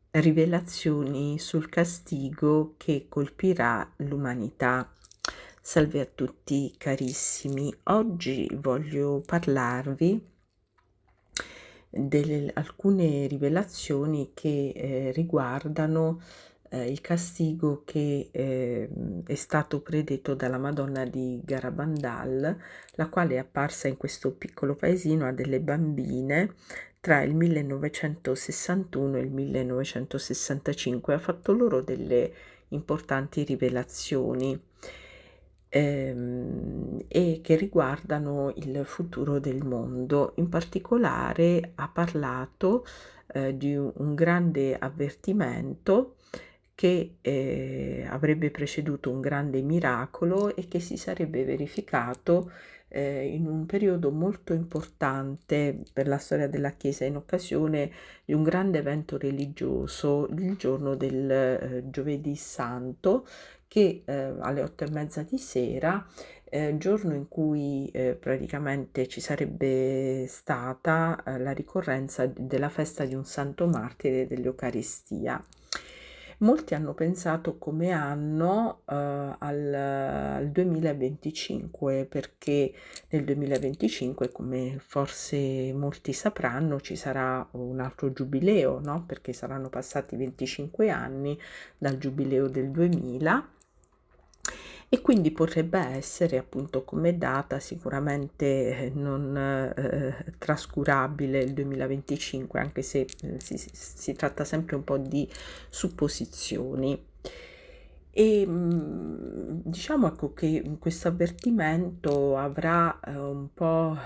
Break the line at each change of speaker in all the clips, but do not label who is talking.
Rivelazioni sul castigo che colpirà l'umanità. Salve a tutti carissimi, oggi voglio parlarvi delle alcune rivelazioni che riguardano il castigo che è stato predetto dalla Madonna di Garabandal, la quale è apparsa in questo piccolo paesino a delle bambine tra il 1961 e il 1965. Ha fatto loro delle importanti rivelazioni e che riguardano il futuro del mondo. In particolare ha parlato di un grande avvertimento che avrebbe preceduto un grande miracolo e che si sarebbe verificato in un periodo molto importante per la storia della Chiesa, in occasione di un grande evento religioso, il giorno del Giovedì Santo, che alle 8:30 di sera, giorno in cui praticamente ci sarebbe stata la ricorrenza della festa di un santo martire dell'Eucaristia. Molti hanno pensato come anno al 2025, perché nel 2025, come forse molti sapranno, ci sarà un altro giubileo, no? Perché saranno passati 25 anni dal giubileo del 2000 e quindi potrebbe essere appunto come data sicuramente non trascurabile il 2025, anche se si tratta sempre un po' di supposizioni. E diciamo ecco che questo avvertimento avrà un po'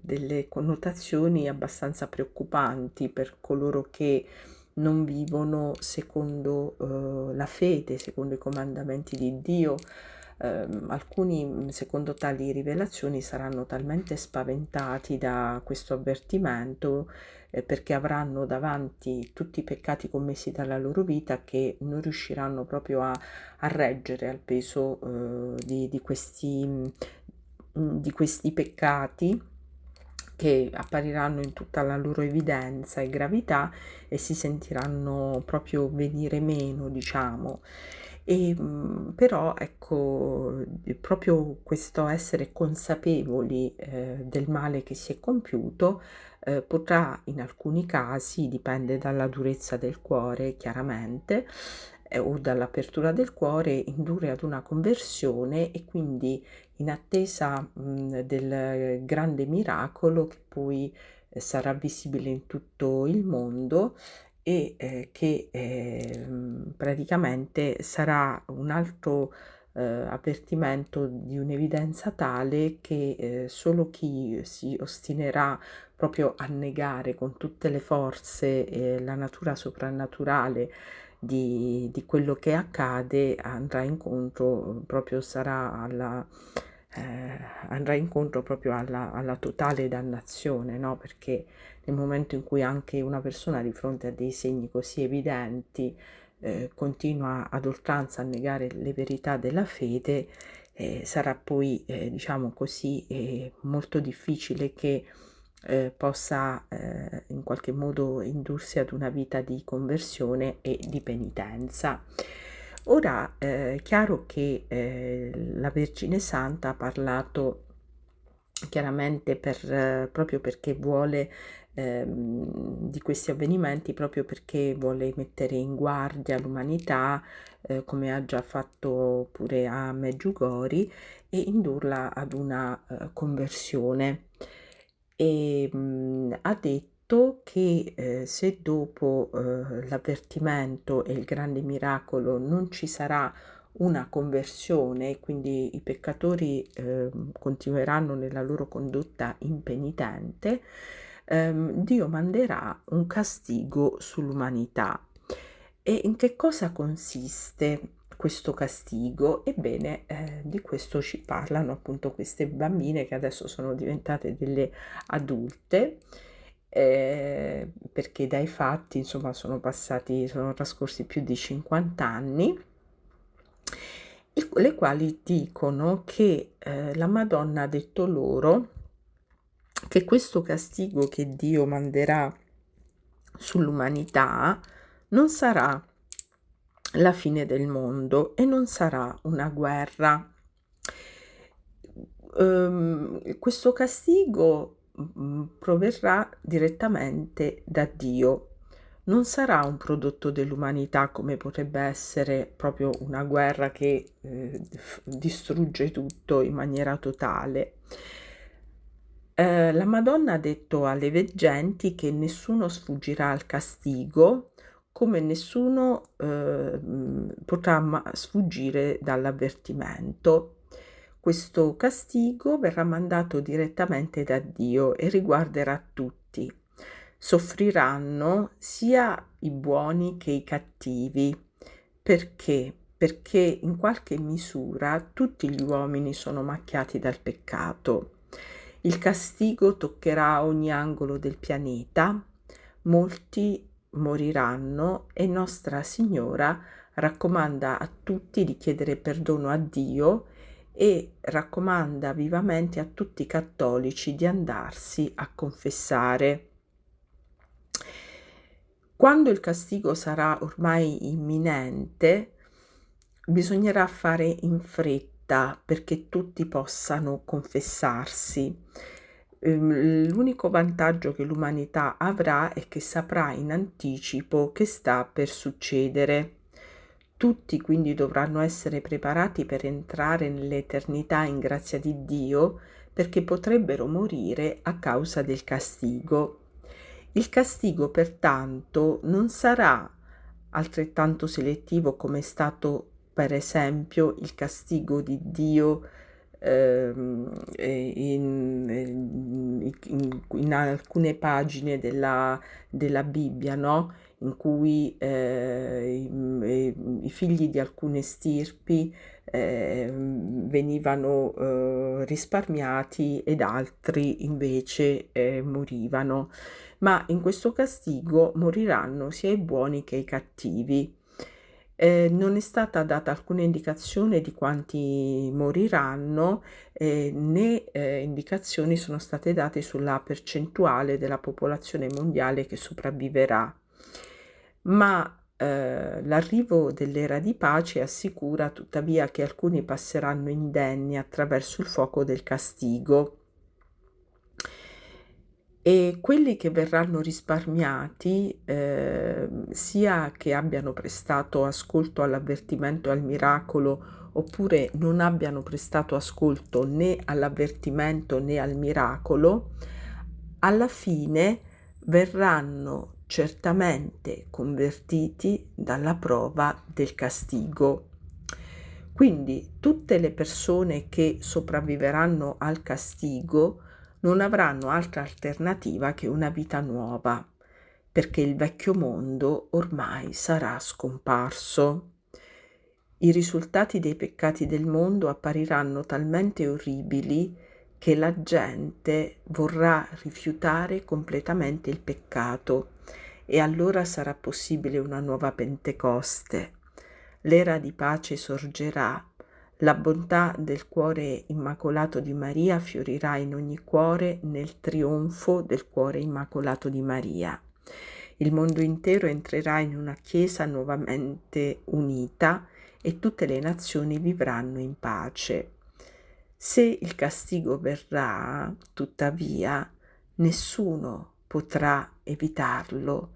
delle connotazioni abbastanza preoccupanti per coloro che non vivono secondo la fede, secondo i comandamenti di Dio. Alcuni, secondo tali rivelazioni, saranno talmente spaventati da questo avvertimento perché avranno davanti tutti i peccati commessi dalla loro vita, che non riusciranno proprio a reggere al peso di questi peccati, che appariranno in tutta la loro evidenza e gravità e si sentiranno proprio venire meno, diciamo. Però ecco, proprio questo essere consapevoli del male che si è compiuto potrà in alcuni casi, dipende dalla durezza del cuore chiaramente, o dall'apertura del cuore, indurre ad una conversione, e quindi in attesa del grande miracolo che poi sarà visibile in tutto il mondo e che praticamente sarà un altro avvertimento di un'evidenza tale che solo chi si ostinerà proprio a negare con tutte le forze la natura soprannaturale di quello che accade andrà incontro proprio sarà andrà incontro proprio alla totale dannazione, no? Perché nel momento in cui anche una persona di fronte a dei segni così evidenti continua ad oltranza a negare le verità della fede, sarà poi, diciamo così, molto difficile che possa in qualche modo indursi ad una vita di conversione e di penitenza. Ora, è chiaro che la Vergine Santa ha parlato chiaramente proprio perché vuole di questi avvenimenti, proprio perché vuole mettere in guardia l'umanità, come ha già fatto pure a Medjugorje, e indurla ad una conversione. E ha detto che se dopo l'avvertimento e il grande miracolo non ci sarà una conversione, quindi i peccatori continueranno nella loro condotta impenitente, Dio manderà un castigo sull'umanità. E in che cosa consiste questo castigo? Ebbene, di questo ci parlano appunto queste bambine che adesso sono diventate delle adulte, perché dai fatti, insomma, sono trascorsi più di 50 anni, le quali dicono che la Madonna ha detto loro che questo castigo che Dio manderà sull'umanità non sarà la fine del mondo e non sarà una guerra. Questo castigo, proverrà direttamente da Dio. Non sarà un prodotto dell'umanità come potrebbe essere proprio una guerra che distrugge tutto in maniera totale. La Madonna ha detto alle veggenti che nessuno sfuggirà al castigo, come nessuno potrà sfuggire dall'avvertimento. Questo castigo verrà mandato direttamente da Dio e riguarderà tutti. Soffriranno sia i buoni che i cattivi. Perché? Perché in qualche misura tutti gli uomini sono macchiati dal peccato. Il castigo toccherà ogni angolo del pianeta, molti moriranno e Nostra Signora raccomanda a tutti di chiedere perdono a Dio e raccomanda vivamente a tutti i cattolici di andarsi a confessare. Quando il castigo sarà ormai imminente, bisognerà fare in fretta perché tutti possano confessarsi. L'unico vantaggio che l'umanità avrà è che saprà in anticipo che sta per succedere. Tutti quindi dovranno essere preparati per entrare nell'eternità in grazia di Dio, perché potrebbero morire a causa del castigo. Il castigo, pertanto, non sarà altrettanto selettivo come è stato, per esempio, il castigo di Dio in alcune pagine della Bibbia, no? In cui i figli di alcune stirpi venivano risparmiati ed altri invece morivano. Ma in questo castigo moriranno sia i buoni che i cattivi. Non è stata data alcuna indicazione di quanti moriranno, né indicazioni sono state date sulla percentuale della popolazione mondiale che sopravviverà. Ma l'arrivo dell'era di pace assicura tuttavia che alcuni passeranno indenni attraverso il fuoco del castigo. E quelli che verranno risparmiati, sia che abbiano prestato ascolto all'avvertimento e al miracolo, oppure non abbiano prestato ascolto né all'avvertimento né al miracolo, alla fine verranno certamente convertiti dalla prova del castigo. Quindi tutte le persone che sopravviveranno al castigo non avranno altra alternativa che una vita nuova, perché il vecchio mondo ormai sarà scomparso. I risultati dei peccati del mondo appariranno talmente orribili che la gente vorrà rifiutare completamente il peccato e allora sarà possibile una nuova Pentecoste. L'era di pace sorgerà. La bontà del cuore immacolato di Maria fiorirà in ogni cuore nel trionfo del cuore immacolato di Maria. Il mondo intero entrerà in una Chiesa nuovamente unita e tutte le nazioni vivranno in pace. Se il castigo verrà, tuttavia, nessuno potrà evitarlo,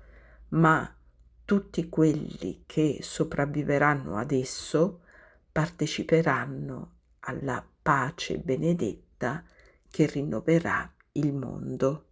ma tutti quelli che sopravviveranno ad esso parteciperanno alla pace benedetta che rinnoverà il mondo.